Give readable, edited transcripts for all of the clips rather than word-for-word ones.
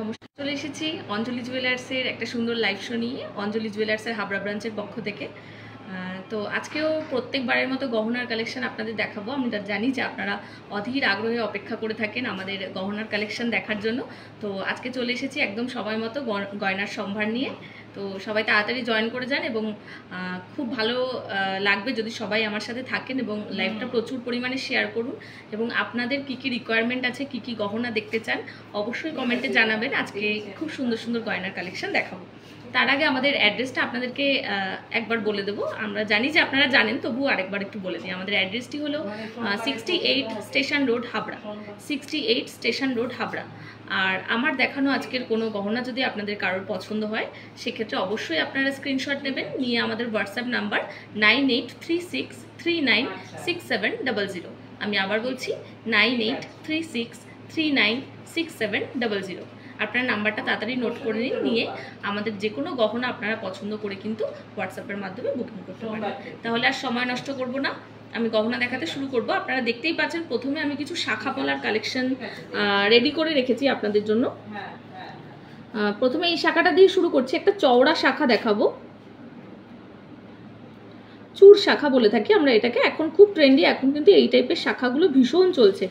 নমস্কার, চলে এসেছি অঞ্জলি জুয়েলার্সের একটা সুন্দর লাইভ শো নিয়ে। অঞ্জলি জুয়েলার্সের হাবড়া ব্রাঞ্চের পক্ষ থেকে তো আজকেও প্রত্যেকবারের মতো গহনার কালেকশন আপনাদের দেখাবো। আমরা জানি যে আপনারা অধীর আগ্রহে অপেক্ষা করে থাকেন আমাদের গহনার কালেকশন দেখার জন্য। তো আজকে চলে এসেছি একদম সময় মতো গয়নার সম্ভার নিয়ে। তো সবাই তাড়াতাড়ি জয়েন করে যান এবং খুব ভালো লাগবে যদি সবাই আমার সাথে থাকেন এবং লাইভটা প্রচুর পরিমাণে শেয়ার করুন এবং আপনাদের কী কী রিকোয়ারমেন্ট আছে, কী কী গহনা দেখতে চান অবশ্যই কমেন্টে জানাবেন। আজকে খুব সুন্দর সুন্দর গয়নার কালেকশন দেখাবো। তার আগে আমাদের অ্যাড্রেসটা আপনাদেরকে একবার বলে দেবো। আমরা জানি যে আপনারা জানেন, তবুও আরেকবার একটু বলে দিই। আমাদের অ্যাড্রেসটি হলো 68 station road Habra, 68 station road Habra. আর আমার দেখানো আজকের কোনো গহনা যদি আপনাদের কারোর পছন্দ হয় সেক্ষেত্রে অবশ্যই আপনারা স্ক্রিনশট নেবেন, নিয়ে আমাদের হোয়াটসঅ্যাপ নাম্বার 9836396700। আমি আবার বলছি 9836396700। আপনার নাম্বারটা তাড়াতাড়ি নোট করে নিন, নিয়ে আমাদের যে কোনো গহনা আপনারা পছন্দ করে কিন্তু হোয়াটসঅ্যাপের মাধ্যমে বুকিং করতে পারেন। তাহলে আর সময় নষ্ট করব না, আমি গহনা দেখাতে শুরু করব। আপনারা দেখতেই পাচ্ছেন প্রথমে আমি কিছু শাখা পলার কালেকশন রেডি করে রেখেছি আপনাদের জন্য। প্রথমে এই শাখাটা দিয়ে শুরু করছি। একটা চওড়া শাখা দেখাবো, চুর শাখা বলে থাকি আমরা এটাকে। এখন খুব ট্রেন্ডি, এখন কিন্তু এই টাইপের শাখাগুলো ভীষণ চলছে।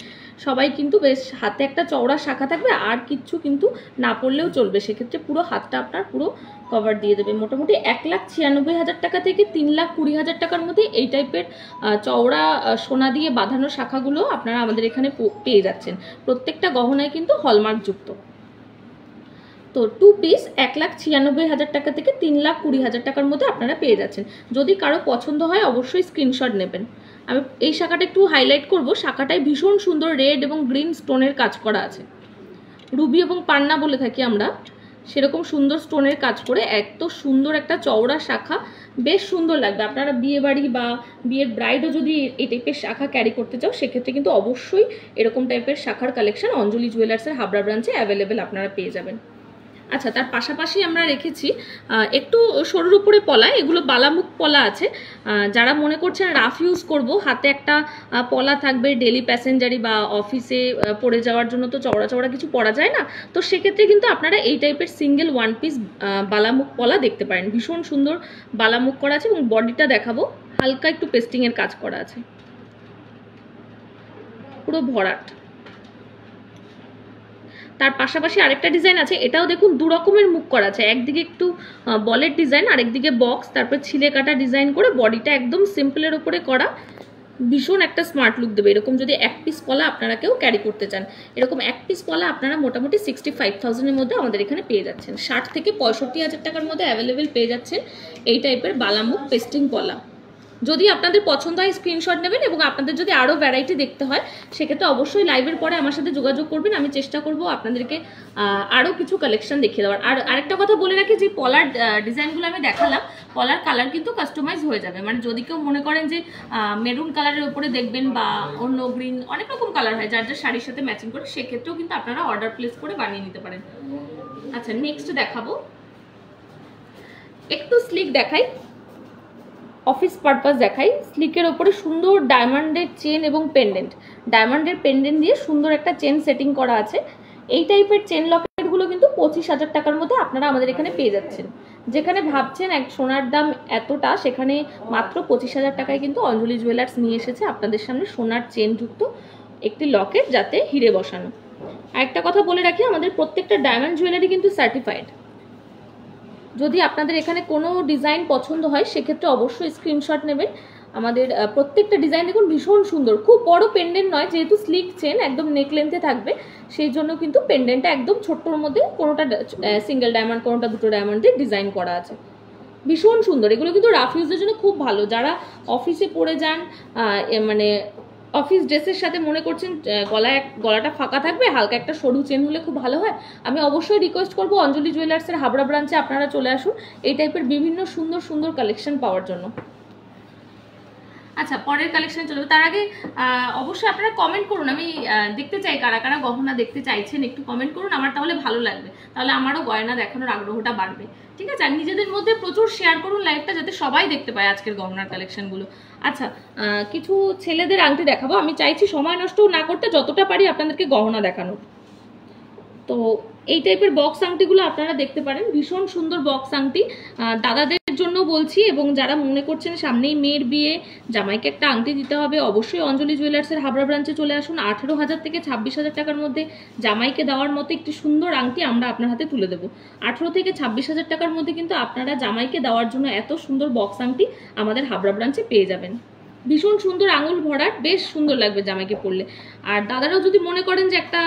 সবাই কিন্তু বেশ হাতে একটা চওড়া শাখা থাকবে, আর কিচ্ছু কিন্তু না পড়লেও চলবে। সেক্ষেত্রে পুরো হাতটা আপনার পুরো কভার দিয়ে দেবে। মোটামুটি 1,96,000 টাকা থেকে 3,20,000 টাকার মধ্যে এই টাইপের চওড়া সোনা দিয়ে বাঁধানো শাখাগুলো আপনারা আমাদের এখানে পেয়ে যাচ্ছেন। প্রত্যেকটা গহনায় কিন্তু হলমার্কযুক্ত। তো 2 পিস 1,96,000 টাকা থেকে 3,20,000 টাকার মধ্যে আপনারা পেয়ে যাচ্ছেন। যদি কারো পছন্দ হয় অবশ্যই স্ক্রিনশট নেবেন। আমি এই শাখাটা একটু হাইলাইট করব। শাখাটায় ভীষণ সুন্দর রেড এবং গ্রিন স্টোনের কাজ করা আছে। রুবি এবং পান্না বলে থাকি আমরা, সেরকম সুন্দর স্টোনের কাজ করে এত সুন্দর একটা চওড়া শাখা, বেশ সুন্দর লাগবে। আপনারা বিয়ে বাড়ি বা বিয়ের ব্রাইডও যদি এই টাইপের শাখা ক্যারি করতে চাও সেক্ষেত্রে কিন্তু অবশ্যই এরকম টাইপের শাখার কালেকশন অঞ্জলি জুয়েলার্সের হাবড়া ব্রাঞ্চে অ্যাভেলেবেল আপনারা পেয়ে যাবেন। আচ্ছা, তার পাশাপাশি আমরা রেখেছি একটু সরুর উপরে পলা, এগুলো বালামুখ পলা আছে। যারা মনে করছেন রাফ ইউজ করব, হাতে একটা পলা থাকবে, ডেলি প্যাসেঞ্জারি বা অফিসে পরে যাওয়ার জন্য তো চওড়া চওড়া কিছু পরা যায় না, তো সেক্ষেত্রে কিন্তু আপনারা এই টাইপের সিঙ্গেল 1 পিস বালামুখ পলা দেখতে পারেন। ভীষণ সুন্দর বালামুখ করা আছে এবং বডিটা দেখাবো, হালকা একটু পেস্টিংয়ের কাজ করা আছে, পুরো ভরাট। তার পাশাপাশি আরেকটা ডিজাইন আছে, এটাও দেখুন দু রকমের মুখ করা আছে। একদিকে একটু বলের ডিজাইন, আরেকদিকে বক্স, তারপর ছিলে কাটা ডিজাইন করে বডিটা একদম সিম্পলের উপরে করা, ভীষণ একটা স্মার্ট লুক দেবে। এরকম যদি 1 পিস পলা আপনারা কেউ ক্যারি করতে চান, এরকম 1 পিস পলা আপনারা মোটামুটি 65,000-এর মধ্যে আমাদের এখানে পেয়ে যাচ্ছেন। 60 থেকে 65,000 টাকার মধ্যে অ্যাভেলেবেল পেয়ে যাচ্ছেন এই টাইপের বালামুখ পেস্টিং পলা। যদি আপনাদের পছন্দ হয় স্ক্রিনশট নেবেন, এবং আপনাদের যদি আরও ভ্যারাইটি দেখতে হয় সেক্ষেত্রে অবশ্যই লাইভের পরে আমার সাথে যোগাযোগ করবেন। আমি চেষ্টা করব আপনাদেরকে আরও কিছু কালেকশন দেখিয়ে দেওয়ার। আর আরেকটা কথা বলে রাখি, যে পলার ডিজাইনগুলো আমি দেখালাম, পলার কালার কিন্তু কাস্টমাইজ হয়ে যাবে। মানে যদি কেউ মনে করেন যে মেরুন কালারের উপরে দেখবেন বা অন্য গ্রিন, অনেক রকম কালার হয় যার যার শাড়ির সাথে ম্যাচিং করে, সেক্ষেত্রেও কিন্তু আপনারা অর্ডার প্লেস করে বানিয়ে নিতে পারেন। আচ্ছা, নেক্সট দেখাবো, একটু স্লিক দেখাই, অফিস পারপাস দেখাই। স্লিকের ওপরে সুন্দর ডায়মন্ডের চেন এবং পেন্ডেন্ট, ডায়মন্ডের পেন্ডেন্ট দিয়ে সুন্দর একটা চেন সেটিং করা আছে। এই টাইপের চেন লকেটগুলো কিন্তু 25,000 টাকার মধ্যে আপনারা আমাদের এখানে পেয়ে যাচ্ছেন। যেখানে ভাবছেন এক সোনার দাম এতটা, সেখানে মাত্র 25,000 টাকায় কিন্তু অঞ্জলি জুয়েলার্স নিয়ে এসেছে আপনাদের সামনে সোনার চেন যুক্ত একটি লকেট, যাতে হিরে বসানো। আরেকটা কথা বলে রাখি, আমাদের প্রত্যেকটা ডায়মন্ড জুয়েলারি কিন্তু সার্টিফাইড। যদি আপনাদের এখানে কোনো ডিজাইন পছন্দ হয় সেক্ষেত্রে অবশ্যই স্ক্রিনশট নেবেন। আমাদের প্রত্যেকটা ডিজাইন দেখুন ভীষণ সুন্দর, খুব বড় পেন্ডেন্ট নয়, যেহেতু স্লিক চেন একদম নেক লেন্থে থাকবে, সেই জন্য কিন্তু পেন্ডেন্টটা একদম ছোট্টর মধ্যে, কোনোটা সিঙ্গেল ডায়মন্ড, কোনোটা দুটো ডায়মন্ড দিয়ে ডিজাইন করা আছে। ভীষণ সুন্দর, এগুলো কিন্তু রাফ ইউজের জন্য খুব ভালো। যারা অফিসে পরে যান, মানে অফিস ড্রেসের সাথে মনে করছেন গলাটা ফাঁকা থাকবে, হালকা একটা সরু চেন হলে খুব ভালো হয়, আমি অবশ্যই রিকোয়েস্ট করবো অঞ্জলি জুয়েলার্সের হাবড়া ব্রাঞ্চে আপনারা চলে আসুন এই টাইপের বিভিন্ন সুন্দর সুন্দর কালেকশন পাওয়ার জন্য। আচ্ছা, পরের কালেকশনে চলবে। তার আগে অবশ্যই আপনারা কমেন্ট করুন, আমি দেখতে চাই কারা কারা গহনা দেখতে চাইছেন, একটু কমেন্ট করুন, আমার তাহলে ভালো লাগবে, তাহলে আমারও গয়না দেখানোর আগ্রহটা বাড়বে। ঠিক আছে, আর নিজেদের মধ্যে প্রচুর শেয়ার করুন লাইভটা, যাতে সবাই দেখতে পায় আজকের গহনার কালেকশনগুলো। আচ্ছা, কিছু ছেলেদের আংটি দেখাবো। আমি চাইছি সময় নষ্ট না করতে, যতটা পারি আপনাদেরকে গহনা দেখানোর। তো তো এই টাইপের বক্স আংটিগুলো আপনারা দেখতে পারেন, ভীষণ সুন্দর বক্স আংটি। দাদাদের জন্য বলছি, এবং যারা মনে করছেন সামনেই মেয়ের বিয়ে, জামাইকে একটা আংটি দিতে হবে, অবশ্যই অঞ্জলি জুয়েলার্সের হাবড়া ব্রাঞ্চে চলে আসুন। 18,000 থেকে 26,000 টাকার মধ্যে জামাইকে দেওয়ার মতো একটি সুন্দর আংটি আমরা আপনার হাতে তুলে দেবো। 18 থেকে 26,000 টাকার মধ্যে কিন্তু আপনারা জামাইকে দেওয়ার জন্য এত সুন্দর বক্স আংটি আমাদের হাবড়া ব্রাঞ্চে পেয়ে যাবেন। ভীষণ সুন্দর আঙুল ভরাট, বেশ সুন্দর লাগবে জামাইকে পরলে। আর দাদারাও যদি মনে করেন যে একটা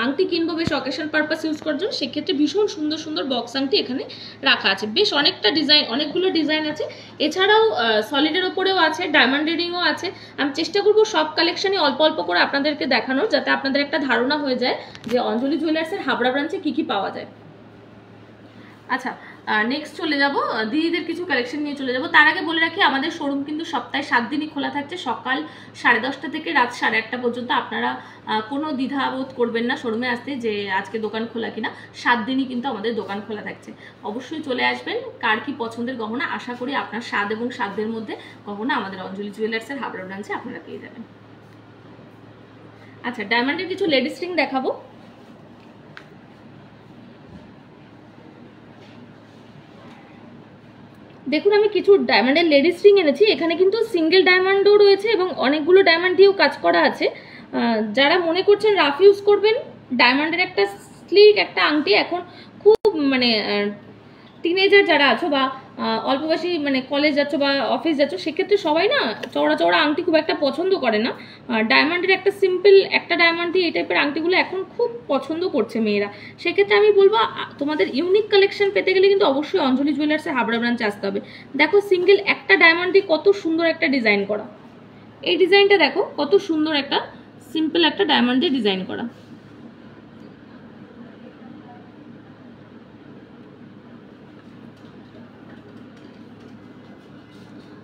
আংটি কিনবো বেশ অকেশন পারপাস ইউজ করার জন্য, সেক্ষেত্রে ভীষণ সুন্দর সুন্দর বক্স আংটি এখানে রাখা আছে। বেশ অনেকটা ডিজাইন, অনেকগুলো ডিজাইন আছে। এছাড়াও সলিডের ওপরেও আছে, ডায়মন্ড রিংও আছে। আমি চেষ্টা করবো সব কালেকশনই অল্প অল্প করে আপনাদেরকে দেখানোর, যাতে আপনাদের একটা ধারণা হয়ে যায় যে অঞ্জলি জুয়েলার্সের হাবড়া ব্রাঞ্চে কি কি পাওয়া যায়। আচ্ছা, নেক্সট চলে যাব দিদিদের কিছু কালেকশন নিয়ে চলে যাব। তার আগে বলে রাখি, আমাদের শোরুম কিন্তু সপ্তাহে 7 দিনই খোলা থাকছে, সকাল 10:30 থেকে রাত 8:30 পর্যন্ত। আপনারা কোনো দ্বিধাবোধ করবেন না শোরুমে আসতে যে আজকে দোকান খোলা কিনা, 7 দিনই কিন্তু আমাদের দোকান খোলা থাকছে। অবশ্যই চলে আসবেন। কার কি পছন্দের গহনা, আশা করি আপনার স্বাদ এবং সাধ্যের মধ্যে গহনা আমাদের অঞ্জলি জুয়েলার্সের হাবড়া ব্রাঞ্চে আপনারা পেয়ে যাবেন। আচ্ছা, ডায়মন্ডের কিছু লেডিস রিং দেখাবো। দেখুন, আমি কিছু ডায়মন্ডের লেডিস রিং এনেছি। এখানে কিন্তু সিঙ্গেল ডায়মন্ডও রয়েছে এবং অনেকগুলো ডায়মন্ড দিয়েও কাজ করা আছে। যারা মনে করছেন রাফ ইউজ করবেন, ডায়মন্ডের একটা স্লিক একটা আংটি এখন খুব মানে টিনেজার যারা আছো বা অল্প বয়সী মানে কলেজ যাচ্ছ বা অফিস যাচ্ছ, সেক্ষেত্রে সবাই না চওড়া চওড়া আংটি খুব একটা পছন্দ করে না। ডায়মন্ডের একটা সিম্পল একটা ডায়মন্ড দিয়ে এই টাইপের আংটিগুলো এখন খুব পছন্দ করছে মেয়েরা। সেক্ষেত্রে আমি বলবো তোমাদের ইউনিক কালেকশন পেতে গেলে কিন্তু অবশ্যই অঞ্জলি জুয়েলার্সের হাবড়া ব্রাঞ্চে আসতে হবে। দেখো, সিঙ্গেল একটা ডায়মন্ড দিয়ে কত সুন্দর একটা ডিজাইন করা। এই ডিজাইনটা দেখো, কত সুন্দর একটা সিম্পল একটা ডায়মন্ড দিয়ে ডিজাইন করা।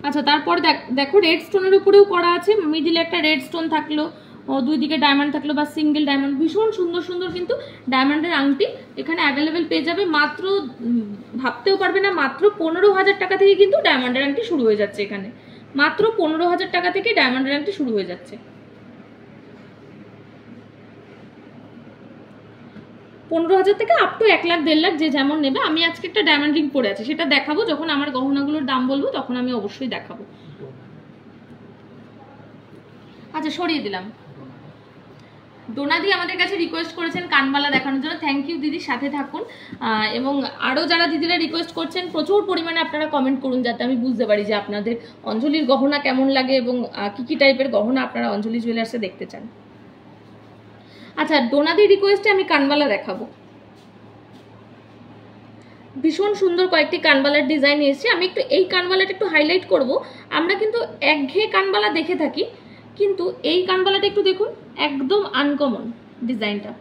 আচ্ছা, তারপর দেখো রেড স্টোনের উপরেও করা আছে। মিডিলে একটা রেড স্টোন থাকলো, দুই দিকে ডায়মন্ড থাকলো বা সিঙ্গেল ডায়মন্ড। ভীষণ সুন্দর সুন্দর কিন্তু ডায়মন্ডের আংটি এখানে অ্যাভেলেবেল পেয়ে যাবে। মাত্র ভাবতেও পারবে না, মাত্র 15,000 টাকা থেকে কিন্তু ডায়মন্ডের আংটি শুরু হয়ে যাচ্ছে এখানে। মাত্র 15,000 টাকা থেকে ডায়মন্ডের আংটি শুরু হয়ে যাচ্ছে। 15,000 থেকে আপ টু 1 লাখ 1.5 লাখ যে যেমন নেবে। আমি আজকে একটা ডায়মন্ড রিং পরে আছে, সেটা দেখাবো যখন আমার গহনাগুলোর দাম বলবো, তখন আমি অবশ্যই দেখাবো। আচ্ছা, সরিয়ে দিলাম। ডোনাদি আমাদের কাছে রিকোয়েস্ট করেছেন কানবালা দেখানোর জন্য। থ্যাংক ইউ দিদি, সাথে থাকুন। এবং আরও যারা দিদিরা রিকোয়েস্ট করছেন, প্রচুর পরিমাণে আপনারা কমেন্ট করুন, যাতে আমি বুঝতে পারি যে আপনাদের অঞ্জলির গহনা কেমন লাগে এবং কী কী টাইপের গহনা আপনারা অঞ্জলি জুয়েলার্সে দেখতে চান। আচ্ছা, ডোনাদি রিকোয়েস্টে আমি কানবালা দেখাবো। ভীষণ সুন্দর কয়েকটি কানবালার ডিজাইন এসেছে। আমি একটু এই কানবালাটা একটু হাইলাইট করব। আমরা কিন্তু একঘেয়ে কানবালা দেখে থাকি, কিন্তু এই কানবালাটা একটু দেখুন, একদম আনকমন ডিজাইনটা।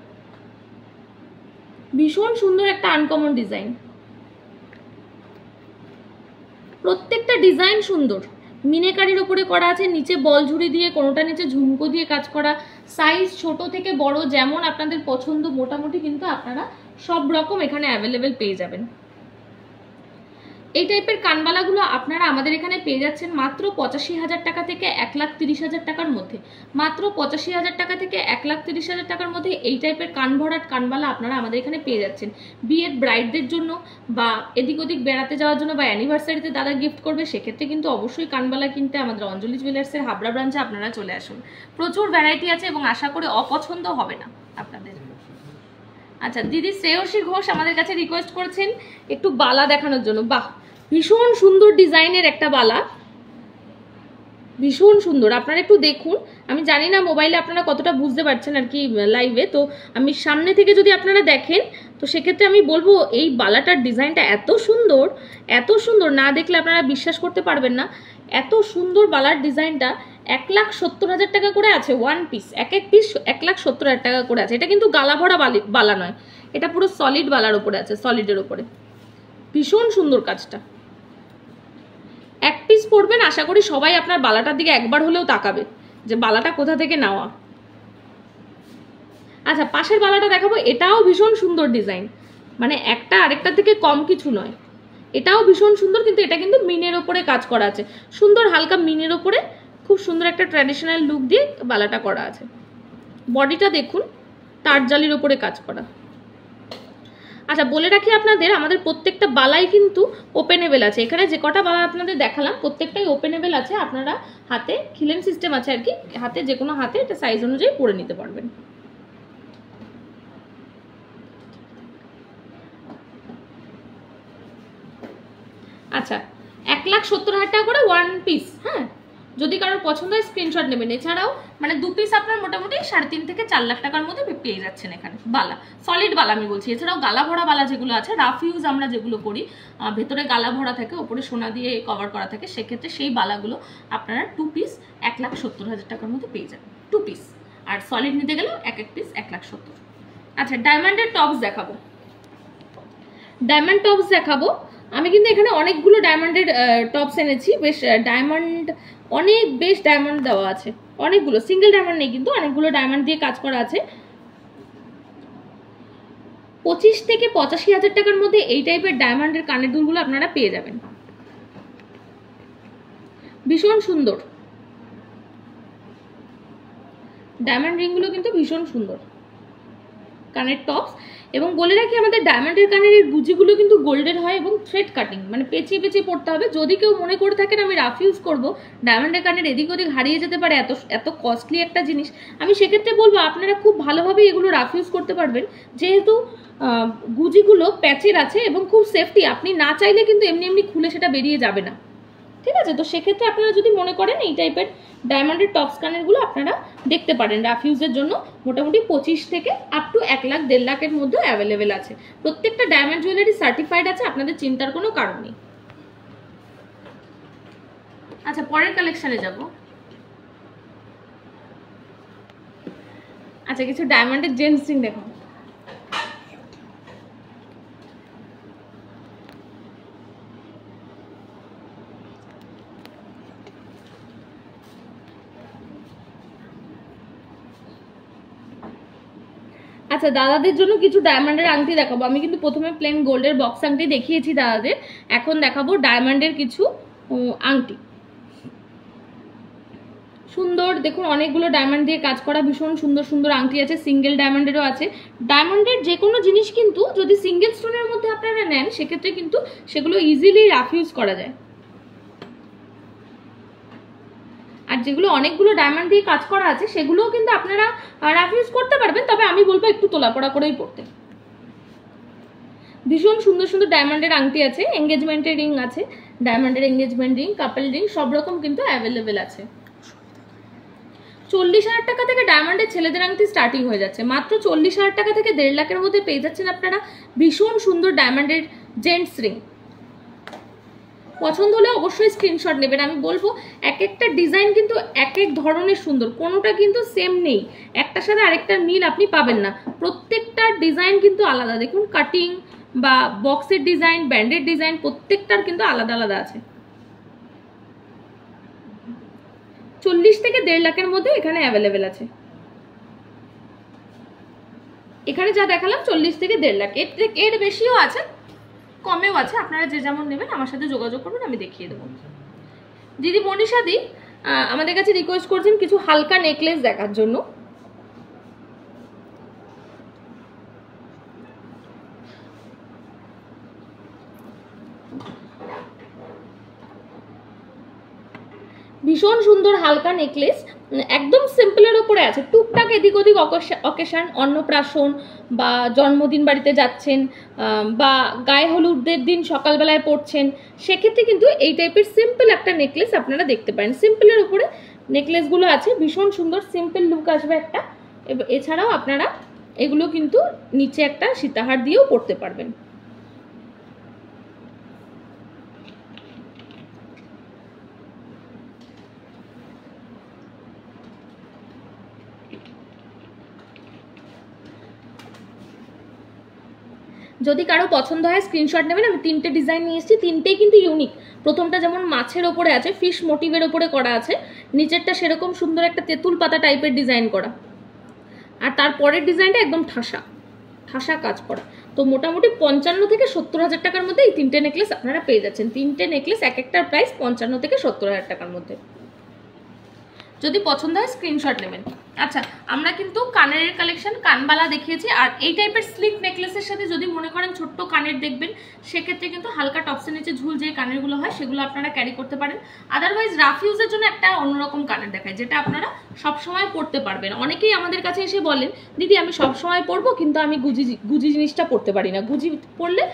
ভীষণ সুন্দর একটা আনকমন ডিজাইন, প্রত্যেকটা ডিজাইন সুন্দর। মিনেকারির ওপরে করা আছে, নিচে বল ঝুড়ি দিয়ে, কোনোটা নিচে ঝুমকো দিয়ে কাজ করা। সাইজ ছোট থেকে বড় যেমন আপনাদের পছন্দ মোটামুটি কিন্তু আপনারা সব রকম এখানে অ্যাভেলেবেল পেয়ে যাবেন। এই টাইপের কানবালাগুলো আপনারা আমাদের এখানে পেয়ে যাচ্ছেন মাত্র 85,000 টাকা থেকে 1,30,000 টাকার মধ্যে। মাত্র 85,000 টাকা থেকে 1,30,000 টাকার মধ্যে এই টাইপের কান ভরাট কানবালা আপনারা আমাদের এখানে পেয়ে যাচ্ছেন। বিয়ের ব্রাইডদের জন্য বা এদিক ওদিক বেড়াতে যাওয়ার জন্য বা অ্যানিভার্সারিতে দাদা গিফট করবে, সেক্ষেত্রে কিন্তু অবশ্যই কানবালা কিনতে আমাদের অঞ্জলি জুয়েলার্সের হাবড়া ব্রাঞ্চে আপনারা চলে আসুন। প্রচুর ভ্যারাইটি আছে এবং আশা করি অপছন্দ হবে না আপনাদের। আচ্ছা, দিদি শ্রেয়সী ঘোষ আমাদের কাছে রিকোয়েস্ট করেছেন একটু বালা দেখানোর জন্য। বাহ, ভীষণ সুন্দর ডিজাইনের একটা বালা, ভীষণ সুন্দর। আপনারা একটু দেখুন, আমি জানি না মোবাইলে আপনারা কতটা বুঝতে পারছেন আর কি লাইভে, তো আমি সামনে থেকে যদি আপনারা দেখেন তো সেক্ষেত্রে আমি বলবো এই বালাটার ডিজাইনটা এত সুন্দর, এত সুন্দর, না দেখলে আপনারা বিশ্বাস করতে পারবেন না। এত সুন্দর বালার ডিজাইনটা 1,70,000 টাকা করে আছে ওয়ান পিস। এক পিস 1,70,000 টাকা করে আছে। এটা কিন্তু গালা ভরা বালা নয়, এটা পুরো সলিড বালার উপরে আছে, সলিডের উপরে। ভীষণ সুন্দর কাজটা। এক পিস পরবেন, আশা করি সবাই আপনার বালাটার দিকে একবার হলেও তাকাবে যে বালাটা কোথা থেকে নেওয়া। আচ্ছা, পাশের বালাটা দেখাবো। এটাও ভীষণ সুন্দর ডিজাইন, মানে একটা আরেকটা থেকে কম কিছু নয়। এটাও ভীষণ সুন্দর, কিন্তু এটা কিন্তু মিনের ওপরে কাজ করা আছে, সুন্দর হালকা মিনের ওপরে খুব সুন্দর একটা ট্র্যাডিশনাল লুক দিয়ে বালাটা করা আছে। বডিটা দেখুন, তারজালির ওপরে কাজ করা। আচ্ছা বলে রাখি আপনাদের, আমাদের প্রত্যেকটা বালাই কিন্তু ওপেনেবল আছে। এখানে যে কটা বালা আপনাদের দেখালাম প্রত্যেকটাই ওপেনেবল আছে। আপনারা হাতে খিলেন সিস্টেম আছে আর কি, হাতে যে কোনো হাতে এটা সাইজ অনুযায়ী পরে নিতে পারবেন। আচ্ছা 1,70,000 টাকা করে 1 পিস। হ্যাঁ, যদি কারোর পছন্দ হয় স্ক্রিনশট নেবেন। এছাড়াও মানে 2 পিস আপনার মোটামুটি 3.5 থেকে 4 লাখ টাকার মধ্যে পেয়ে যাচ্ছেন এখানে বালা, সলিড বালা আমি বলছি। এছাড়াও গালা ভরা বালা যেগুলো আছে, রাফ ইউজ আমরা যেগুলো করি, ভেতরে গালা ভরা থাকে, ওপরে সোনা দিয়ে কভার করা থাকে, সেক্ষেত্রে সেই বালাগুলো আপনারা 2 পিস 1,70,000 টাকার মধ্যে পেয়ে যাবেন 2 পিস। আর সলিড নিতে গেলেও এক পিস 1,70,000। আচ্ছা ডায়মন্ডের টপস দেখাবো, ডায়মন্ড টপস দেখাবো। আমি কিন্তু এখানে অনেকগুলো ডায়মন্ডের টপস এনেছি, বেশ ডায়মন্ড, অনেক বেশ ডায়মন্ড দেওয়া আছে, অনেকগুলো, সিঙ্গেল ডায়মন্ড নেই কিন্তু অনেকগুলো ডায়মন্ড দিয়ে কাজ করা আছে। 25 থেকে 85,000 টাকার মধ্যে এই টাইপের ডায়মন্ডের কানের দুলগুলো আপনারা পেয়ে যাবেন, ভীষণ সুন্দর। ডায়মন্ড রিংগুলো কিন্তু ভীষণ সুন্দর, কানের টপস। এবং বলে রাখি আমাদের ডায়মন্ডের কানের এই গুজিগুলো কিন্তু গোল্ডের হয় এবং থ্রেড কাটিং, মানে পেঁচিয়ে পেঁচিয়ে পড়তে হবে। যদি কেউ মনে করে থাকেন আমি রাফ ইউজ করবো, ডায়মন্ডের কানের এদিক ওদিক হারিয়ে যেতে পারে, এত কস্টলি একটা জিনিস, আমি সেক্ষেত্রে বলবো আপনারা খুব ভালোভাবে এগুলো রাফ ইউজ করতে পারবেন, যেহেতু গুজিগুলো প্যাচের আছে এবং খুব সেফটি। আপনি না চাইলে কিন্তু এমনি এমনি খুলে সেটা বেরিয়ে যাবে না, ঠিক আছে? তো সেক্ষেত্রে আপনারা যদি মনে করেন এই টাইপের ডায়মন্ডের টপস কানেরগুলো আপনারা দেখতে পারেন রাফ ইউজের জন্য। মোটামুটি 25 থেকে আপ টু 1 লাখ 1.5 লাখের মধ্যে অ্যাভেলেবেল আছে। প্রত্যেকটা ডায়মন্ড জুয়েলারি সার্টিফাইড আছে, আপনাদের চিন্তার কোনো কারণ নেই। আচ্ছা পরের কালেকশনে যাব। আচ্ছা কিছু ডায়মন্ডের জেন্টস রিং দেখো। আচ্ছা দাদাদের জন্য কিছু ডায়মন্ডের আংটি দেখাবো। আমি কিন্তু প্রথমে প্লেন গোল্ডের বক্স আংটি দেখিয়েছি দাদাদের, এখন দেখাবো ডায়মন্ডের কিছু আংটি। সুন্দর দেখুন, অনেকগুলো ডায়মন্ড দিয়ে কাজ করা ভীষণ সুন্দর সুন্দর আংটি আছে, সিঙ্গেল ডায়মন্ডেরও আছে। ডায়মন্ডের যে কোনো জিনিস কিন্তু যদি সিঙ্গেল স্টোনের মধ্যে আপনারা নেন সেক্ষেত্রে কিন্তু সেগুলো ইজিলি রাফ ইউজ করা যায়। আর যেগুলো অনেকগুলো ডায়মন্ড দিয়ে কাজ করা আছে সেগুলোও কিন্তু আপনারা রাফ ইউজ করতে পারবেন, তবে আমি বলবো একটু তোলাপড়া করেই পড়তে। ভীষণ সুন্দর সুন্দর ডায়মন্ডের আংটি আছে, এঙ্গেজমেন্টের রিং আছে, ডায়মন্ডের এঙ্গেজমেন্ট রিং, কাপল রিং সব রকম কিন্তু অ্যাভেলেবেল আছে। 40,000 টাকা থেকে ডায়মন্ডের ছেলেদের আংটি স্টার্টিং হয়ে যাচ্ছে, মাত্র 40,000 টাকা থেকে 1.5 লাখের মধ্যে পেয়ে যাচ্ছেন আপনারা ভীষণ সুন্দর ডায়মন্ডের জেন্টস রিং। পছন্দ হলে অবশ্যই স্ক্রিনশট নেবেন। আমি বলবো এক একটা ডিজাইন কিন্তু এক এক ধরনের সুন্দর, কোনোটা কিন্তু সেম নেই, একটার সাথে আরেকটার মিল আপনি পাবেন না, প্রত্যেকটার ডিজাইন কিন্তু আলাদা। দেখুন কাটিং বা বক্সের ডিজাইন, ব্যান্ডের ডিজাইন প্রত্যেকটার কিন্তু আলাদা আলাদা আছে। 40 থেকে 1.5 লাখের মধ্যে এখানে অ্যাভেলেবেল আছে। এখানে যা দেখালাম 40 থেকে 1.5 লাখ, এর বেশিও আছে, কমেও আছে, আপনারা যে যেমন নেবেন আমার সাথে যোগাযোগ করবেন, আমি দেখিয়ে দেবো। দিদি মনীষা দি আমাদের কাছে রিকোয়েস্ট করছেন কিছু হালকা নেকলেস দেখার জন্য। ভীষণ সুন্দর হালকা নেকলেস, একদম সিম্পলের উপরে আছে, টুকটাক এদিক ওদিক অকেশন, অন্নপ্রাশন বা জন্মদিন বাড়িতে যাচ্ছেন বা গায়ে হলুদের দিন সকালবেলায় পড়ছেন, সেক্ষেত্রে কিন্তু এই টাইপের সিম্পল একটা নেকলেস আপনারা দেখতে পারেন। সিম্পলের উপরে নেকলেসগুলো আছে, ভীষণ সুন্দর সিম্পল লুক আসবে একটা। এছাড়াও আপনারা এগুলো কিন্তু নিচে একটা সীতাহার দিয়েও পড়তে পারবেন। যদি কারো পছন্দ হয় স্ক্রিনশট নেবেন। আমি 3টে ডিজাইন নিয়ে এসেছি, 3টেই কিন্তু ইউনিক। প্রথমটা যেমন মাছের ওপরে আছে, ফিশ মোটিভের ওপরে করা আছে, নিচেরটা সেরকম সুন্দর একটা তেঁতুল পাতা টাইপের ডিজাইন করা, আর তারপরের ডিজাইনটা একদম ঠাসা ঠাসা কাজ করা। তো মোটামুটি 55 থেকে 70,000 টাকার মধ্যে এই 3টে নেকলেস আপনারা পেয়ে যাচ্ছেন। 3টে নেকলেস এক একটার প্রাইস 55 থেকে 70,000 টাকার মধ্যে। যদি পছন্দ হয় স্ক্রিনশট নেবেন। আচ্ছা, আমরা কিন্তু কানের কালেকশন, কানবালা দেখিয়েছি। আর এই টাইপের স্লিক নেকলেসের সাথে যদি মনে করেন ছোট্ট কানের দেখবেন, সেক্ষেত্রে কিন্তু হালকা টপসের নিচে ঝুল যে কানেরগুলো হয় সেগুলো আপনারা ক্যারি করতে পারেন। আদারওয়াইজ রাফ ইউজের জন্য একটা অন্যরকম কানের দেখায়, যেটা আপনারা সবসময় পরতে পারবেন। অনেকেই আমাদের কাছে এসে বলেন, দিদি আমি সবসময় পরবো কিন্তু আমি গুজি জিনিসটা পরতে পারি না, গুজি পরলে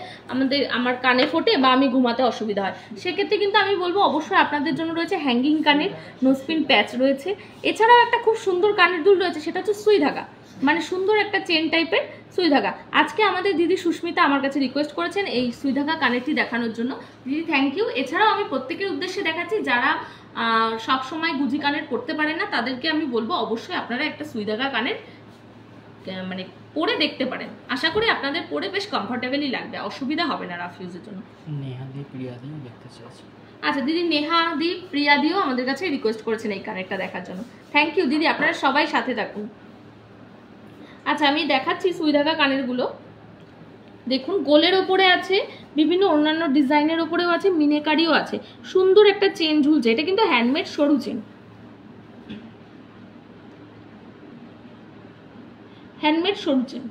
আমার কানে ফোটে বা আমি ঘুমাতে অসুবিধা হয়। সেক্ষেত্রে কিন্তু আমি বলবো অবশ্যই আপনাদের জন্য রয়েছে হ্যাঙ্গিং কানের, নোজপিন প্যাচ রয়েছে। এছাড়াও একটা খুব সুন্দর কানের দুল রয়েছে, সেটা হচ্ছে সুই ধাগা, মানে সুন্দর একটা চেন টাইপের সুই ধাগা। আজকে আমাদের দিদি সুস্মিতা আমার কাছে রিকোয়েস্ট করেছেন এই সুই ধাগা কানেরটি দেখানোর জন্য। দিদি থ্যাংক ইউ। এছাড়াও আমি প্রত্যেকের উদ্দেশ্যে দেখাচ্ছি যারা সব সময় গুজি কানের পরতে পারেন না, তাদেরকে আমি বলবো অবশ্যই আপনারা একটা সুই ধাগা কানের মানে পরে দেখতে পারেন। আশা করি আপনাদের পরে বেশ কমফোর্টেবলই লাগবে, অসুবিধা হবে না রাফ ইউজের জন্য। নেহাদি প্রিয়াদিও দেখতে চাইছি। আচ্ছা দিদি, নেহাদি প্রিয়াদিও আমাদের কাছে রিকোয়েস্ট করেছেন এই কানেরটা দেখার জন্য। থ্যাংক ইউ দিদি, আপনারা সবাই সাথে থাকুন। আচ্ছা আমি দেখাচ্ছি সুই ধাগা কানেরগুলো। দেখুন গোলের ওপরে আছে, বিভিন্ন অন্যান্য ডিজাইনের ওপরেও আছে, মিনেকারিও আছে, সুন্দর একটা চেন ঝুলছে। এটা কিন্তু হ্যান্ডমেড সরু চেন, হ্যান্ডমেড সরু চেন।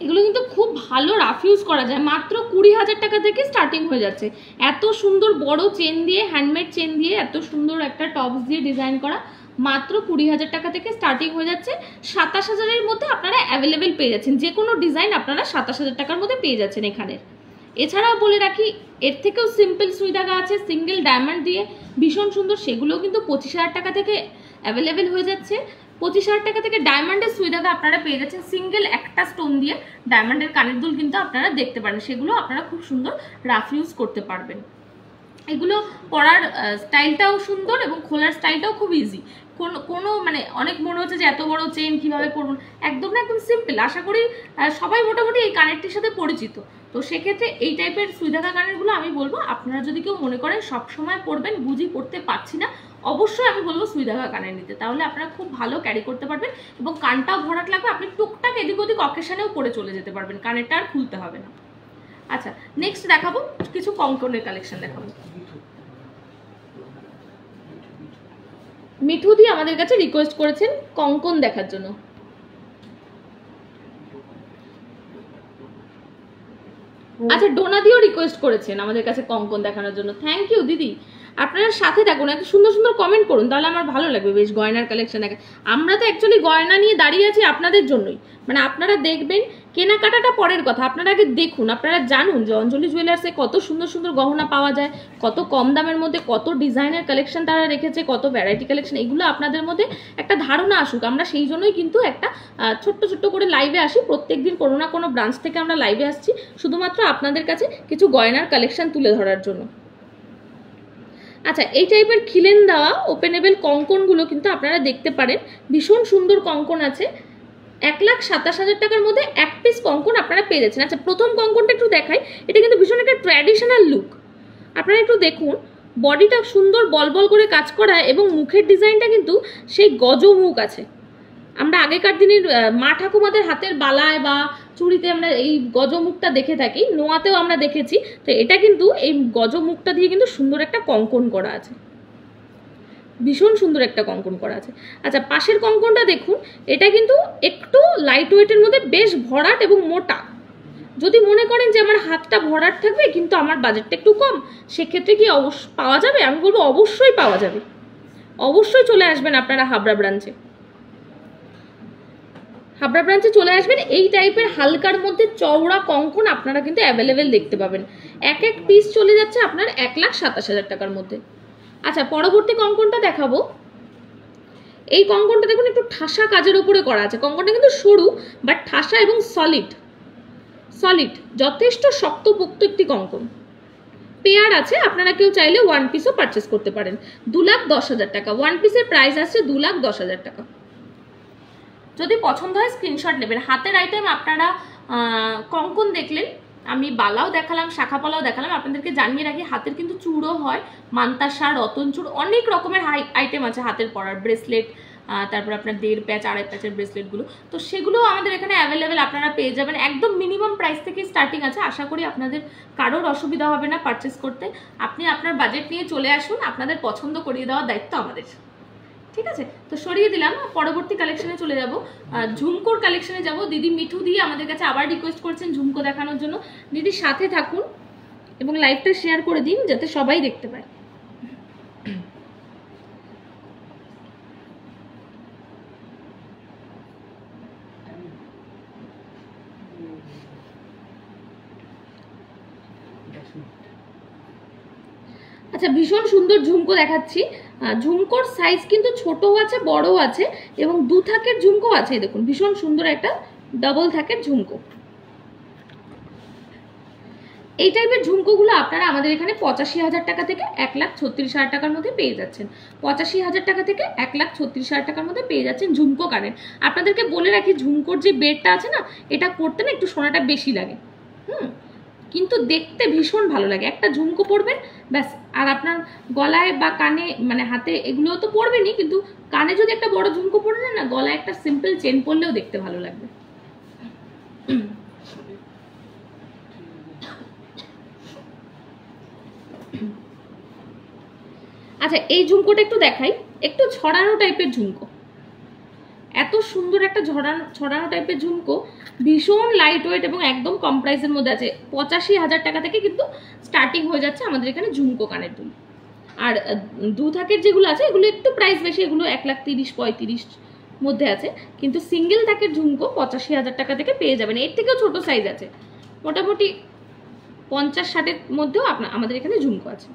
এগুলো কিন্তু খুব ভালো রাফ ইউজ করা যায়, মাত্র 20,000 টাকা থেকে স্টার্টিং হয়ে যাচ্ছে। এত সুন্দর বড় চেন দিয়ে, হ্যান্ডমেড চেন দিয়ে, এত সুন্দর একটা টপস দিয়ে ডিজাইন করা, মাত্র 20,000 টাকা থেকে স্টার্টিং হয়ে যাচ্ছে। 27,000-এর মধ্যে আপনারা অ্যাভেলেবেল পেয়ে যাচ্ছেন, যে কোনো ডিজাইন আপনারা 27,000 টাকার মধ্যে পেয়ে যাচ্ছেন এখানে। এছাড়াও বলে রাখি এর থেকেও সিম্পল সুই ধাগা আছে সিঙ্গেল ডায়মন্ড দিয়ে, ভীষণ সুন্দর, সেগুলোও কিন্তু 25,000 টাকা থেকে অ্যাভেলেবেল হয়ে যাচ্ছে। 25,000 টাকা থেকে ডায়মন্ডের সুই ধাগা আপনারা পেয়ে যাচ্ছেন সিঙ্গেল একটা স্টোন দিয়ে। ডায়মন্ডের কানের দুল কিন্তু আপনারা দেখতে পারেন, সেগুলো আপনারা খুব সুন্দর রাফ ইউজ করতে পারবেন। এগুলো পরার স্টাইলটাও সুন্দর এবং খোলার স্টাইলটাও খুব ইজি। কোনো মানে অনেক মনে হচ্ছে যে এত বড় চেন কিভাবে পরবেন, একদম না, একদম সিম্পল। আশা করি সবাই মোটামুটি এই কানেরটির সাথে পরিচিত। তো সেক্ষেত্রে এই টাইপের সুই ধাগা কানেরগুলো আমি বলবো আপনারা যদি কেউ মনে করেন সবসময় পরবেন, গুজি পরতে পারছি না, অবশ্যই আমি বলবো সুই ধাগা কানের নিতে, তাহলে আপনারা খুব ভালো ক্যারি করতে পারবেন এবং কানটাও ভরাট লাগবে, আপনি টুকটাক এদিক ওদিক অকেশনেও পরে চলে যেতে পারবেন, কানেরটা আর খুলতে হবে না। আচ্ছা নেক্সট দেখাবো কিছু কঙ্কনের কালেকশন দেখাবো। মিঠু দি আমাদের কাছে রিকোয়েস্ট করেছেন কঙ্কন দেখার জন্য। আচ্ছা ডোনা দিও রিকোয়েস্ট করেছেন আমাদের কাছে কঙ্কন দেখানোর জন্য। থ্যাংক ইউ দিদি, আপনারা সাথে থাকুন, এত সুন্দর সুন্দর কমেন্ট করুন, তাহলে আমার ভালো লাগবে বেশ গয়নার কালেকশন দেখা। আমরা তো অ্যাকচুয়ালি গয়না নিয়ে দাঁড়িয়ে আছি আপনাদের জন্যই, মানে আপনারা দেখবেন, কেনাকাটাটা পরের কথা, আপনারা আগে দেখুন, আপনারা জানুন যে অঞ্জলি জুয়েলার্সে কত সুন্দর সুন্দর গহনা পাওয়া যায়, কত কম দামের মধ্যে কত ডিজাইনের কালেকশন তারা রেখেছে, কত ভ্যারাইটি কালেকশন, এগুলো আপনাদের মধ্যে একটা ধারণা আসুক। আমরা সেই জন্যই কিন্তু একটা ছোট্ট ছোট্ট করে লাইভে আসি, প্রত্যেকদিন কোনো না কোনো ব্রাঞ্চ থেকে আমরা লাইভে আসছি, শুধুমাত্র আপনাদের কাছে কিছু গয়নার কালেকশন তুলে ধরার জন্য। আচ্ছা এই টাইপের খিলেন দেওয়া ওপেনেবল কঙ্কনগুলো কিন্তু আপনারা দেখতে পারেন, ভীষণ সুন্দর কঙ্কন আছে। 1,27,000 টাকার মধ্যে এক পিস কঙ্কন আপনারা পেয়ে যাচ্ছেন। আচ্ছা প্রথম কঙ্কনটা একটু দেখাই, এটা কিন্তু ভীষণ একটা ট্র্যাডিশনাল লুক, আপনারা একটু দেখুন, বডিটা সুন্দর বল বল করে কাজ করা এবং মুখের ডিজাইনটা কিন্তু সেই গজমুখ আছে। আমরা আগেকার দিনের মা ঠাকুমাদের হাতের বালায় বা চুড়িতে আমরা এই গজমুখটা দেখে থাকি, নোয়াতেও আমরা দেখেছি, তো এটা কিন্তু এই গজমুখটা দিয়ে কিন্তু সুন্দর একটা কঙ্কন করা আছে, ভীষণ সুন্দর একটা কঙ্কন করা আছে। আচ্ছা পাশের কঙ্কনটা দেখুন, এটা কিন্তু একটু লাইট ওয়েটের মধ্যে বেশ ভরাট এবং মোটা। যদি মনে করেন যে আমার হাতটা ভরাট থাকবে কিন্তু আমার বাজেটটা একটু কম, সেক্ষেত্রে কি পাওয়া যাবে? আমি বলবো অবশ্যই পাওয়া যাবে, অবশ্যই চলে আসবেন আপনারা হাবড়া ব্রাঞ্চে, হাবড়া ব্রাঞ্চে চলে আসবেন। এই টাইপের হালকার মধ্যে চওড়া কঙ্কন আপনারা কিন্তু অ্যাভেলেবেল দেখতে পাবেন। এক এক পিস চলে যাচ্ছে আপনার 1,27,000 টাকার মধ্যে। আচ্ছা পরবর্তী কঙ্কনটা দেখাবো। এই কঙ্কনটা দেখুন একটু ঠাসা কাজের উপরে করা আছে, কঙ্কনটা কিন্তু সরু বাট ঠাসা এবং সলিড, যথেষ্ট শক্তপোক্ত একটি কঙ্কন। পেয়ার আছে, আপনারা কেউ চাইলে ওয়ান পিসও পারচেস করতে পারেন। 2,10,000 টাকা ওয়ান পিসের প্রাইস আসছে, 2,10,000 টাকা। যদি পছন্দ হয় স্ক্রিনশট নেবেন। হাতের আইটেম আপনারা কঙ্কন দেখলেন, আমি বালাও দেখালাম, শাখা পলাও দেখালাম, আপনাদেরকে জানিয়ে রাখি হাতের কিন্তু চূড়ও হয়, মান্তাসা, রতন চূড়, অনেক রকমের আইটেম আছে হাতের পরার, ব্রেসলেট, তারপর আপনার 1.5 প্যাচ 2.5 প্যাচের ব্রেসলেটগুলো, তো সেগুলো আমাদের এখানে অ্যাভেলেবেল আপনারা পেয়ে যাবেন। একদম মিনিমাম প্রাইস থেকে স্টার্টিং আছে। আশা করি আপনাদের কারোর অসুবিধা হবে না পারচেস করতে। আপনি আপনার বাজেট নিয়ে চলে আসুন, আপনাদের পছন্দ করিয়ে দেওয়ার দায়িত্ব আমাদের। ঠিক আছে, তো সরিয়ে দিলাম। পরবর্তী কালেকশনে চলে যাব, ঝুমকোর কালেকশনে যাব। দিদি মিঠু দিয়ে আমাদের কাছে আবার রিকোয়েস্ট করছেন ঝুমকো দেখানোর জন্য। দিদি সাথে থাকুন এবং লাইভটা শেয়ার করে দিন যাতে সবাই দেখতে পায়। আচ্ছা, ভীষণ সুন্দর ঝুমকো দেখাচ্ছি। ঝুমকোর সাইজ কিন্তু ছোটও আছে বড়ও আছে এবং 2 থাকের ঝুমকো আছে। দেখুন ভীষণ সুন্দর একটা ডাবল থাকের ঝুমকো। এই টাইপের ঝুমকোগুলো আপনারা আমাদের এখানে 85,000 টাকা থেকে 1,36,000 টাকার মধ্যে পেয়ে যাচ্ছেন। 85,000 টাকা থেকে 1,36,000 টাকার মধ্যে পেয়ে যাচ্ছেন ঝুমকো কানের। আপনাদেরকে বলে রাখি, ঝুমকোর যে বেডটা আছে না, এটা করতে না একটু সোনাটা বেশি লাগে, কিন্তু দেখতে ভীষণ ভালো লাগে। একটা ঝুমকো পরবেন ব্যাস, আর আপনার গলায় বা কানে মানে হাতে এগুলো তো পরবেনই, কিন্তু কানে যদি একটা বড় ঝুমকো পরে না, গলায় একটা সিম্পল চেন পরলেও দেখতে ভালো লাগবে। আচ্ছা, এই ঝুমকোটা একটু দেখাই। একটু ছড়ানো টাইপের ঝুমকো, এত সুন্দর একটা ছড়ানো টাইপের ঝুমকো, ভীষণ লাইট ওয়েট এবং একদম কম প্রাইসের মধ্যে আছে। 85,000 টাকা থেকে কিন্তু স্টার্টিং হয়ে যাচ্ছে আমাদের এখানে ঝুমকো কানের দুল। আর 2 থাকের যেগুলো আছে এগুলো একটু প্রাইস বেশি, এগুলো 1,30,000-35,000 মধ্যে আছে। কিন্তু সিঙ্গেল থাকের ঝুমকো 85,000 টাকা থেকে পেয়ে যাবেন। এর থেকেও ছোট সাইজ আছে, মোটামুটি 50-60-এর মধ্যেও আমাদের এখানে ঝুমকো আছে।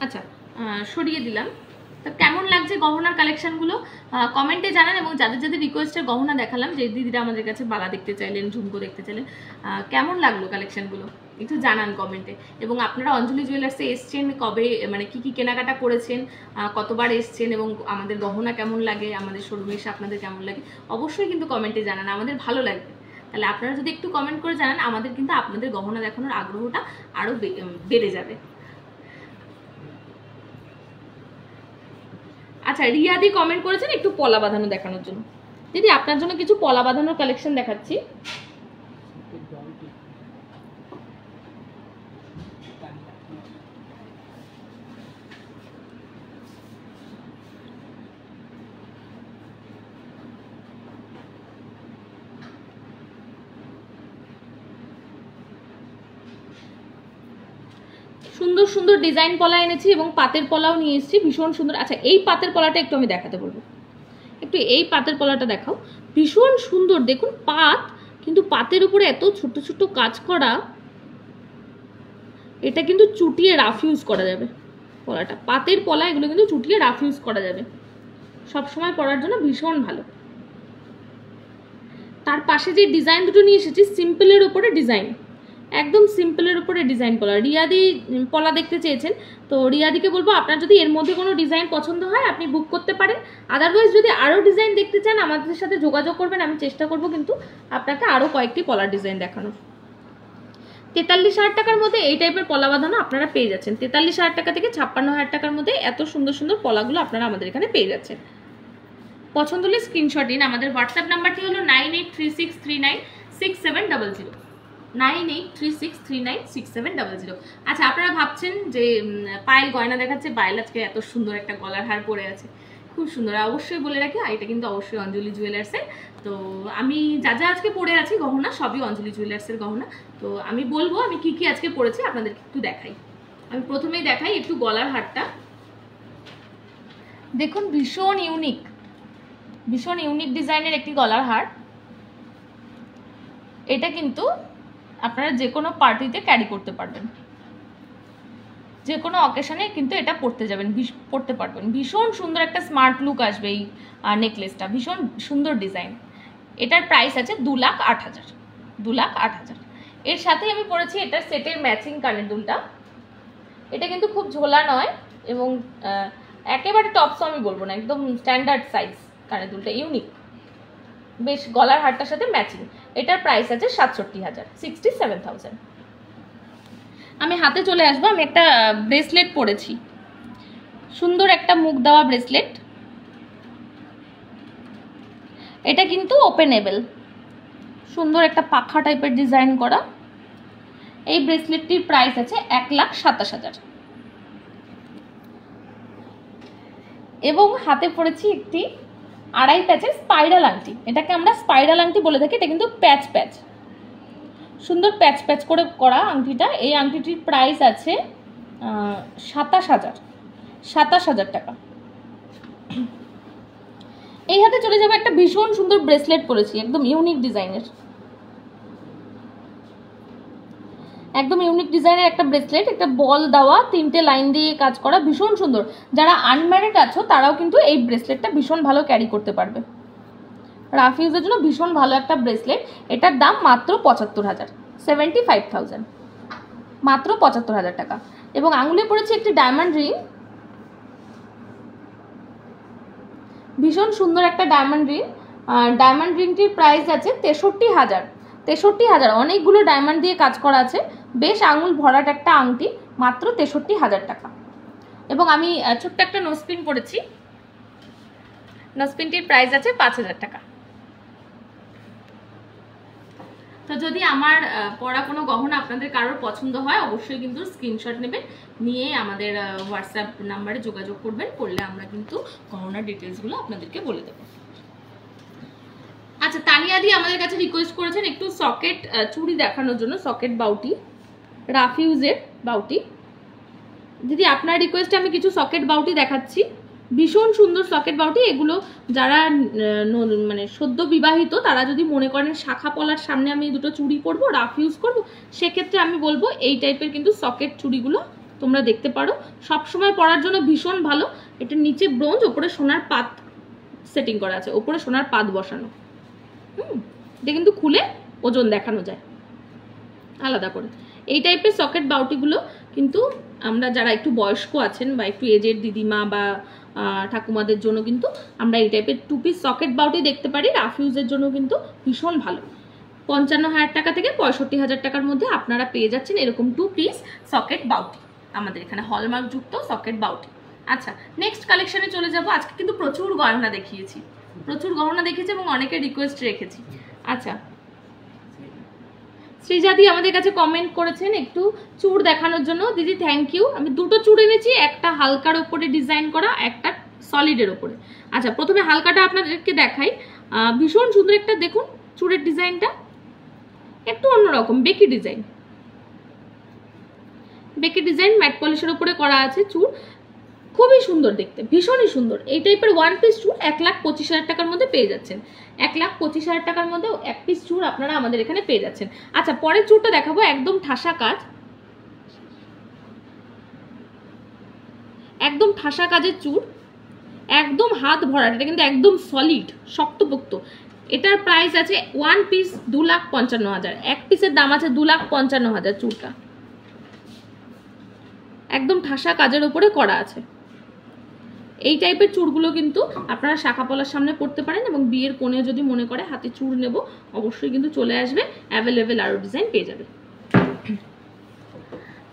আচ্ছা, সরিয়ে দিলাম। তো কেমন লাগছে গহনার কালেকশনগুলো কমেন্টে জানান, এবং যাদের যাদের রিকোয়েস্টের গহনা দেখালাম, যে দিদিরা আমাদের কাছে বালা দেখতে চাইলেন, ঝুমকো দেখতে চাইলেন, কেমন লাগলো কালেকশনগুলো একটু জানান কমেন্টে। এবং আপনারা অঞ্জলি জুয়েলার্সে এসছেন কবে, মানে কি কি কেনাকাটা করেছেন, কতবার এসছেন, এবং আমাদের গহনা কেমন লাগে, আমাদের শোরুমে এসে আপনাদের কেমন লাগে, অবশ্যই কিন্তু কমেন্টে জানান, আমাদের ভালো লাগবে। তাহলে আপনারা যদি একটু কমেন্ট করে জানান, আমাদের কিন্তু আপনাদের গহনা দেখানোর আগ্রহটা আরও বেড়ে যাবে। আচ্ছা, রিয়াদি কমেন্ট করেছেন একটু পলা বাঁধানো দেখানোর জন্য। দিদি আপনার জন্য কিছু পলা বাঁধানোর কালেকশন দেখাচ্ছি। সুন্দর সুন্দর ডিজাইন পলা এনেছি এবং পাতের পলাও নিয়ে এসেছি, ভীষণ সুন্দর। আচ্ছা, এই পাতের পলাটা একটু আমি দেখাতে বলবো, একটু এই পাতের পলাটা দেখাও। ভীষণ সুন্দর, দেখুন পাত, কিন্তু পাতের উপরে এত ছোট ছোট কাজ করা। এটা কিন্তু চুটিয়ে রাফ ইউজ করা যাবে। পলাটা পাতের পলা, এগুলো কিন্তু চুটিয়ে রাফ ইউজ করা যাবে, সবসময় পরার জন্য ভীষণ ভালো। তার পাশে যে ডিজাইন দুটো নিয়ে এসেছি, সিম্পলের উপরে ডিজাইন, একদম সিম্পলের উপরে ডিজাইন পলা। রিয়াদি পলা দেখতে চেয়েছেন, তো রিয়াদিকে বলবো আপনার যদি এর মধ্যে কোনো ডিজাইন পছন্দ হয় আপনি বুক করতে পারেন। আদারওয়াইজ যদি আরও ডিজাইন দেখতে চান আমাদের সাথে যোগাযোগ করবেন, আমি চেষ্টা করব কিন্তু আপনাকে আরও কয়েকটি পলার ডিজাইন দেখানোর। 43,000 টাকার মধ্যে এই টাইপের পলা বাঁধানো আপনারা পেয়ে যাচ্ছেন। 43,000 টাকা থেকে 56,000 টাকার মধ্যে এত সুন্দর সুন্দর পলাগুলো আপনারা আমাদের এখানে পেয়ে যাচ্ছেন। পছন্দ হলে স্ক্রিনশট দিন। আমাদের হোয়াটসঅ্যাপ নাম্বারটি হলো 9836396700, 9836396700। আচ্ছা, আপনারা ভাবছেন যে পায়েল গয়না দেখাচ্ছে, পায়েল আজকে এত সুন্দর একটা গলার হার পরে আছে, খুব সুন্দর। অবশ্যই বলে রাখি এটা কিন্তু অবশ্যই অঞ্জলি জুয়েলার্সের। তো আমি যা যা আজকে পরে আছি গহনা সবই অঞ্জলি জুয়েলার্সের গহনা। তো আমি বলবো আমি কি কি আজকে পরেছি আপনাদেরকে একটু দেখাই। আমি প্রথমেই দেখাই একটু গলার হারটা, দেখুন ভীষণ ইউনিক ডিজাইনের একটি গলার হার। এটা কিন্তু আপনারা যে কোনো পার্টিতে ক্যারি করতে পারবেন, যে কোনো অকেশনে কিন্তু এটা পরতে পারবেন। ভীষণ সুন্দর একটা স্মার্ট লুক আসবে এই নেকলেসটা, ভীষণ সুন্দর ডিজাইন। এটার প্রাইস আছে 2,08,000, 2,08,000। এর সাথে আমি পরেছি এটার সেটের ম্যাচিং কানের দুলটা। এটা কিন্তু খুব ঝোলা নয় এবং একেবারে টপসও আমি বলবো না, একদম স্ট্যান্ডার্ড সাইজ কানের দুলটা, ইউনিক, বেশ গলার হারটার সাথে ম্যাচিং। এটার প্রাইস আছে 67,000, 67,000। আমি হাতে চলে আসবো। আমি একটা ব্রেসলেট পরেছি, সুন্দর একটা মুখ দেওয়া ব্রেসলেট, এটা কিন্তু ওপেনেবল, সুন্দর একটা পাখা টাইপের ডিজাইন করা। এই ব্রেসলেটটির প্রাইস আছে 1,27,000। এবং হাতে পড়েছি একটি 2.5 প্যাচের স্পাইরাল আংটি। এটাকে আমরা স্পাইরাল আংটি বলে থাকি। এটা কিন্তু প্যাচ প্যাচ, সুন্দর প্যাচ প্যাচ করে করা আংটিটা। এই আংটিটির প্রাইস আছে 27,000 টাকা। এই হাতে চলে যাবে একটা ভীষণ সুন্দর ব্রেসলেট পরেছি, একদম ইউনিক ডিজাইনের, একদম ইউনিক ডিজাইনের একটা ব্রেসলেট। একটা বল দেওয়া, 3টে লাইন দিয়ে কাজ করা, ভীষণ সুন্দর। যারা আনম্যারিড আছো তারাও কিন্তু এই ব্রেসলেটটা ভীষণ ভালো ক্যারি করতে পারবে। রাফ ইউজের জন্য ভীষণ ভালো একটা ব্রেসলেট। এটার দাম মাত্র 75,000, 75,000, মাত্র 75,000 টাকা। এবং আঙুলে পড়েছে একটি ডায়মন্ড রিং, ভীষণ সুন্দর একটা ডায়মন্ড রিং। ডায়মন্ড রিংটির প্রাইস আছে 63,000, 63,000। অনেকগুলো ডায়মন্ড দিয়ে কাজ করা আছে, বেশ আঙুল ভরাট একটা আংটি, মাত্র 63,000 টাকা। এবং আমি ছোট্ট একটা নোজপিন পরেছি, নোজপিনটির প্রাইস আছে 5,000 টাকা। তো যদি আমার পরা কোনো গহনা আপনাদের কারোর পছন্দ হয় অবশ্যই কিন্তু স্ক্রিনশট নেবেন, নিয়ে আমাদের হোয়াটসঅ্যাপ নাম্বারে যোগাযোগ করবেন, করলে আমরা কিন্তু গহনার ডিটেলসগুলো আপনাদেরকে বলে দেবো। আচ্ছা, তানিয়াদি আমাদের কাছে রিকোয়েস্ট করেছেন একটু সকেট চুড়ি দেখানোর জন্য, সকেট বাউটি, রাফ ইউজের বাউটি। দিদি আপনার রিকোয়েস্টে আমি কিছু সকেট বাউটি দেখাচ্ছি, ভীষণ সুন্দর সকেট বাউটি। এগুলো যারা মানে সদ্য বিবাহিত তারা যদি মনে করেন শাখা পলার সামনে আমি দুটো চুড়ি পরবো, রাফ ইউজ করবো, সেক্ষেত্রে আমি বলবো এই টাইপের কিন্তু সকেট চুড়িগুলো তোমরা দেখতে পারো, সবসময় পরার জন্য ভীষণ ভালো। এটা নিচে ব্রোঞ্জ, ওপরে সোনার পাত সেটিং করা আছে, ওপরে সোনার পাত বসানো। এটা কিন্তু খুলে ওজন দেখানো যায় আলাদা করে। এই টাইপের সকেট বাউটিগুলো কিন্তু আমরা যারা একটু বয়স্ক আছেন বা একটু এজের দিদিমা বা ঠাকুমাদের জন্য কিন্তু আমরা এই টাইপের 2 পিস সকেট বাউটি দেখতে পারি। রাফ ইউজের জন্য কিন্তু ভীষণ ভালো। 55,000 টাকা থেকে 65,000 টাকার মধ্যে আপনারা পেয়ে যাচ্ছেন এরকম 2 পিস সকেট বাউটি আমাদের এখানে, হলমার্ক যুক্ত সকেট বাউটি। আচ্ছা, নেক্সট কালেকশনে চলে যাব। আজকে কিন্তু প্রচুর গয়না দেখিয়েছি, প্রচুর গহনা দেখেছি এবং অনেকের রিকোয়েস্ট রেখেছি। আচ্ছা, শ্রীজাদি আমাদের কাছে কমেন্ট করেছেন একটু চূড় দেখানোর জন্য। দিদি থ্যাংক ইউ। আমি দুটো চূড় এনেছি, একটা হালকার ওপরে ডিজাইন করা, একটা সলিডের ওপরে। আচ্ছা, প্রথমে হালকাটা আপনাদেরকে দেখাই। ভীষণ সুন্দর একটা, দেখুন চূড়ের ডিজাইনটা একটু অন্যরকম, বেকি ডিজাইন, বেকি ডিজাইন ম্যাট পলিশের ওপরে করা আছে চূড়, খুবই সুন্দর দেখতে, ভীষণই সুন্দর। এই টাইপের 1 পিস চূড় 1,25,000 টাকার মধ্যে পেয়ে যাচ্ছেন। 1,25,000 টাকার মধ্যে 1 পিস চূড় আপনারা আমাদের এখানে পেয়ে যাচ্ছেন। আচ্ছা, পরের চূড়টা দেখাবো, একদম ঠাসা কাজ, একদম ঠাসা কাজের চূড়, একদম হাত ভরা। এটা কিন্তু একদম সলিড, শক্তপোক্ত। এটার প্রাইস আছে 1 পিস 2,55,000, 1 পিসের দাম আছে 2,55,000। চূড়টা একদম ঠাসা কাজের উপরে করা আছে। এই টাইপের চূড়গুলো কিন্তু আপনারা শাখা পলার সামনে পড়তে পারেন, এবং বিয়ের কোণে যদি মনে করে হাতে চূড় নেব অবশ্যই কিন্তু চলে আসবে, অ্যাভেলেবেল আরও ডিজাইন পেয়ে যাবে।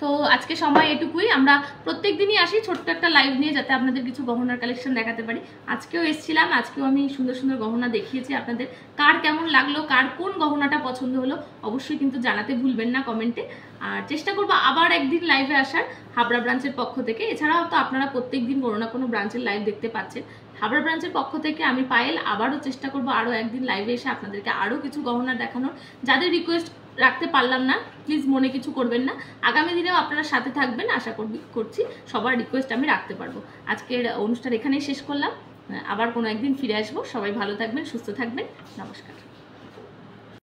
তো আজকে সময় এটুকুই। আমরা প্রত্যেক দিনই আসি ছোট্ট একটা লাইভ নিয়ে, যাতে আপনাদের কিছু গহনার কালেকশন দেখাতে পারি। আজকেও এসেছিলাম, আজকেও আমি সুন্দর সুন্দর গহনা দেখিয়েছি আপনাদের। কার কেমন লাগলো, কার কোন গহনাটা পছন্দ হলো অবশ্যই কিন্তু জানাতে ভুলবেন না কমেন্টে। আর চেষ্টা করবো আবার একদিন লাইভে আসার হাবড়া ব্রাঞ্চের পক্ষ থেকে। এছাড়াও তো আপনারা প্রত্যেক দিন কোনো না কোনো ব্রাঞ্চের লাইভ দেখতে পাচ্ছেন। হাবড়া ব্রাঞ্চের পক্ষ থেকে আমি পায়েল আবারও চেষ্টা করবো আরও একদিন লাইভে এসে আপনাদেরকে আরও কিছু গহনা দেখানোর। যাদের রিকোয়েস্ট রাখতে পারলাম না প্লিজ মনে কিছু করবেন না, আগামী দিনেও আপনারা সাথে থাকবেন আশা করছি। সবার রিকোয়েস্ট আমি রাখতে পারবো। আজকের অনুষ্ঠান এখানেই শেষ করলাম, আবার কোনো একদিন ফিরে আসবো। সবাই ভালো থাকবেন, সুস্থ থাকবেন, নমস্কার।